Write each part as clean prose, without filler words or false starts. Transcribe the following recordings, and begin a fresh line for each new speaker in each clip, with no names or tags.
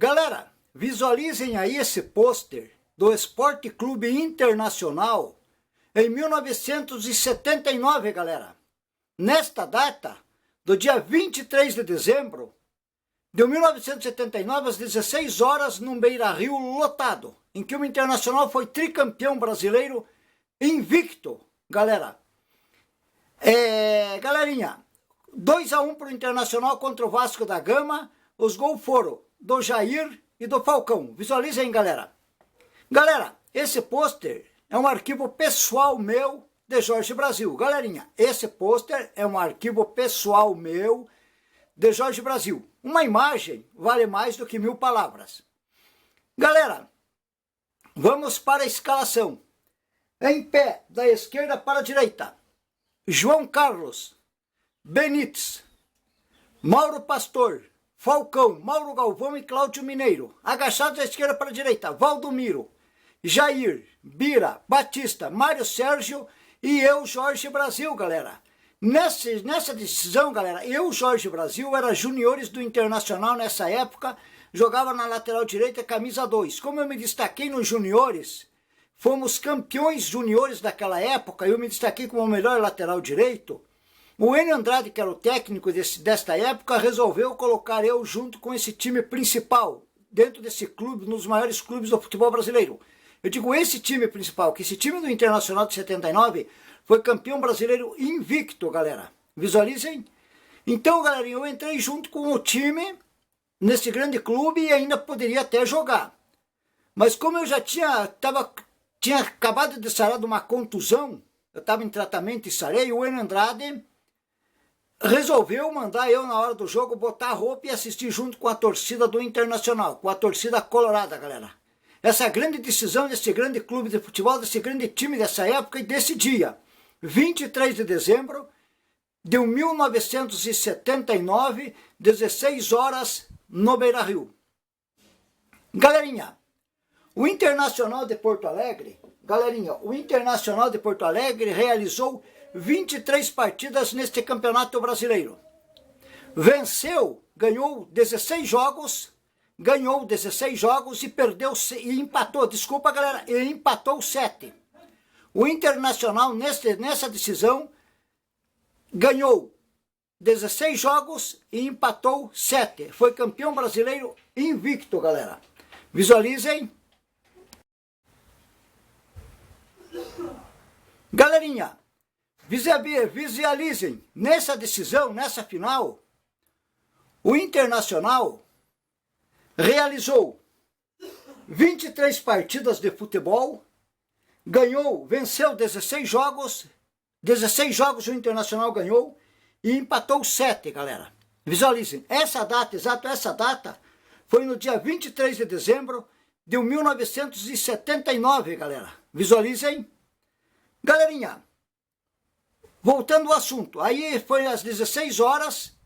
Galera, visualizem aí esse pôster do Esporte Clube Internacional em 1979, galera. Nesta data, do dia 23 de dezembro de 1979, às 16 horas, num Beira-Rio lotado, em que o Internacional foi tricampeão brasileiro invicto, galera. Galerinha, 2-1 para o Internacional contra o Vasco da Gama. Os gols foram do Jair e do Falcão. Visualizem, galera. Galera, esse pôster é um arquivo pessoal meu de Jorge Brasil. Galerinha, esse pôster é um arquivo pessoal meu de Jorge Brasil. Uma imagem vale mais do que 1000 palavras. Galera, vamos para a escalação. Em pé, da esquerda para a direita: João Carlos, Benítez, Mauro Pastor, Falcão, Mauro Galvão e Cláudio Mineiro. Agachados da esquerda para a direita: Valdomiro, Jair, Bira, Batista, Mário Sérgio e eu, Jorge Brasil, galera. Nessa decisão, galera, eu, Jorge Brasil, era juniores do Internacional nessa época, jogava na lateral direita, camisa 2. Como eu me destaquei nos juniores, fomos campeões juniores daquela época, eu me destaquei como o melhor lateral direito. O Enio Andrade, que era o técnico desta época, resolveu colocar eu junto com esse time principal, dentro desse clube, nos maiores clubes do futebol brasileiro. Eu digo esse time principal, que esse time do Internacional de 79 foi campeão brasileiro invicto, galera. Visualizem? Então, galerinha, eu entrei junto com o time nesse grande clube e ainda poderia até jogar. Mas como eu já tinha acabado de sarar de uma contusão, eu estava em tratamento e sarei, o Enio Andrade resolveu mandar eu, na hora do jogo, botar a roupa e assistir junto com a torcida do Internacional, com a torcida colorada, galera. Essa grande decisão desse grande clube de futebol, desse grande time dessa época e desse dia, 23 de dezembro de 1979, 16 horas, no Beira-Rio. Galerinha, o Internacional de Porto Alegre, realizou 23 partidas neste campeonato brasileiro. Venceu, ganhou 16 jogos e perdeu e empatou, desculpa, galera, e empatou 7. O Internacional nessa decisão ganhou 16 jogos e empatou 7. Foi campeão brasileiro invicto, galera. Visualizem. Galerinha, visualizem, nessa decisão, nessa final, o Internacional realizou 23 partidas de futebol, venceu 16 jogos o Internacional ganhou e empatou 7, galera. Visualizem, essa data foi no dia 23 de dezembro de 1979, galera. Visualizem. Galerinha, voltando ao assunto, aí foi às 16 horas,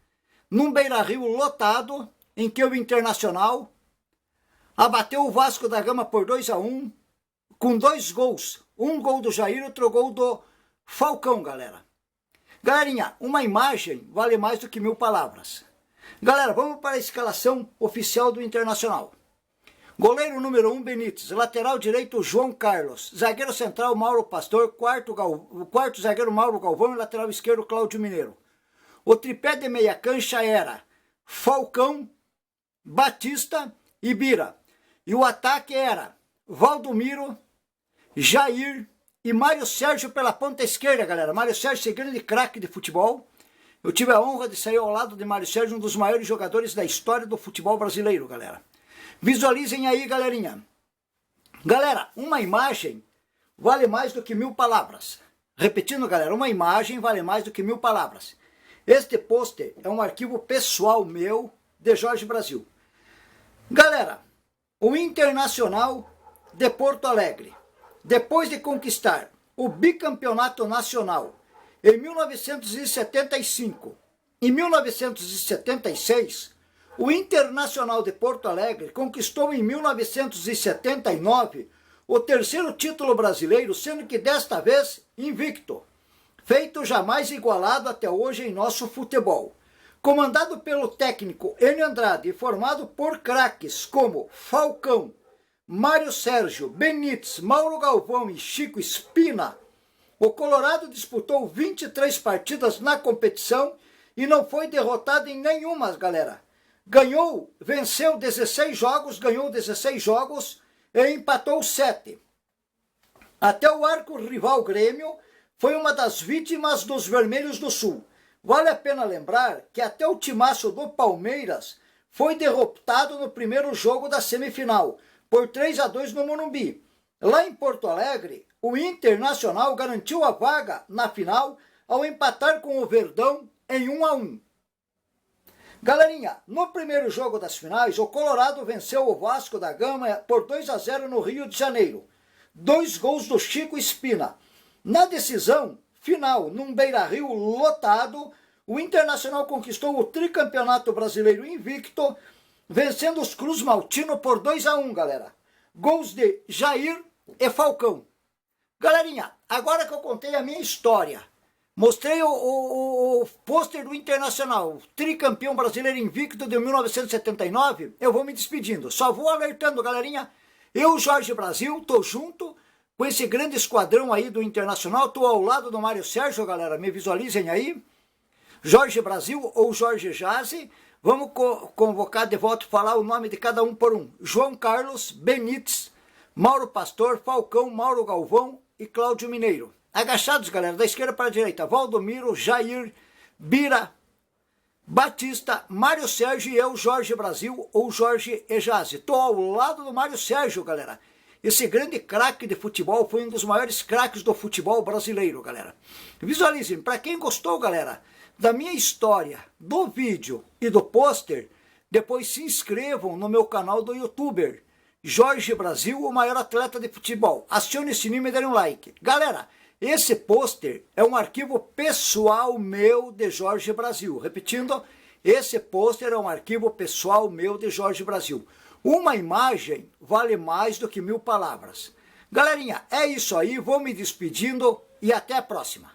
num Beira-Rio lotado, em que o Internacional abateu o Vasco da Gama por 2-1, com 2 gols. Um gol do Jair, outro gol do Falcão, galera. Galerinha, uma imagem vale mais do que 1000 palavras. Galera, vamos para a escalação oficial do Internacional. Goleiro número 1, Benítez. Lateral direito, João Carlos. Zagueiro central, Mauro Pastor. Quarto zagueiro, Mauro Galvão. E lateral esquerdo, Cláudio Mineiro. O tripé de meia cancha era Falcão, Batista e Bira. E o ataque era Valdomiro, Jair e Mário Sérgio pela ponta esquerda, galera. Mário Sérgio, esse grande craque de futebol. Eu tive a honra de sair ao lado de Mário Sérgio, um dos maiores jogadores da história do futebol brasileiro, galera. Visualizem aí, galerinha. Galera, uma imagem vale mais do que 1000 palavras. Repetindo, galera, uma imagem vale mais do que 1000 palavras. Este pôster é um arquivo pessoal meu de Jorge Brasil. Galera, o Internacional de Porto Alegre, depois de conquistar o bicampeonato nacional em 1975 e 1976, o Internacional de Porto Alegre conquistou em 1979 o 3º título brasileiro, sendo que desta vez invicto, feito jamais igualado até hoje em nosso futebol. comandado pelo técnico Enio Andrade e formado por craques como Falcão, Mário Sérgio, Benítez, Mauro Galvão e Chico Espina, o Colorado disputou 23 partidas na competição e não foi derrotado em nenhuma, galera. Venceu 16 jogos, ganhou 16 jogos e empatou 7. Até o arco-rival Grêmio foi uma das vítimas dos Vermelhos do Sul. Vale a pena lembrar que até o timaço do Palmeiras foi derrotado no primeiro jogo da semifinal, por 3-2 no Morumbi. Lá em Porto Alegre, o Internacional garantiu a vaga na final ao empatar com o Verdão em 1-1. Galerinha, no primeiro jogo das finais, o Colorado venceu o Vasco da Gama por 2-0 no Rio de Janeiro. 2 gols do Chico Espina. Na decisão final, num Beira-Rio lotado, o Internacional conquistou o tricampeonato brasileiro invicto, vencendo os Cruz Maltino por 2-1, galera. Gols de Jair e Falcão. Galerinha, agora que eu contei a minha história, mostrei o pôster do Internacional, tricampeão brasileiro invicto de 1979, eu vou me despedindo. Só vou alertando, galerinha, eu, Jorge Brasil, tô junto com esse grande esquadrão aí do Internacional, tô ao lado do Mário Sérgio, galera, me visualizem aí. Jorge Brasil ou Jorge Jazzy, vamos convocar de volta e falar o nome de cada um por um. João Carlos, Benítez, Mauro Pastor, Falcão, Mauro Galvão e Cláudio Mineiro. Agachados, galera, da esquerda para a direita, Valdomiro, Jair, Bira, Batista, Mário Sérgio e eu, Jorge Brasil ou Jorge Ejazi. Estou ao lado do Mário Sérgio, galera. Esse grande craque de futebol foi um dos maiores craques do futebol brasileiro, galera. Visualizem, para quem gostou, galera, da minha história, do vídeo e do pôster, depois se inscrevam no meu canal do YouTuber, Jorge Brasil, o maior atleta de futebol. Acione o sininho e dê um like. Galera, esse pôster é um arquivo pessoal meu de Jorge Brasil. Repetindo, esse pôster é um arquivo pessoal meu de Jorge Brasil. Uma imagem vale mais do que 1000 palavras. Galerinha, é isso aí, vou me despedindo e até a próxima.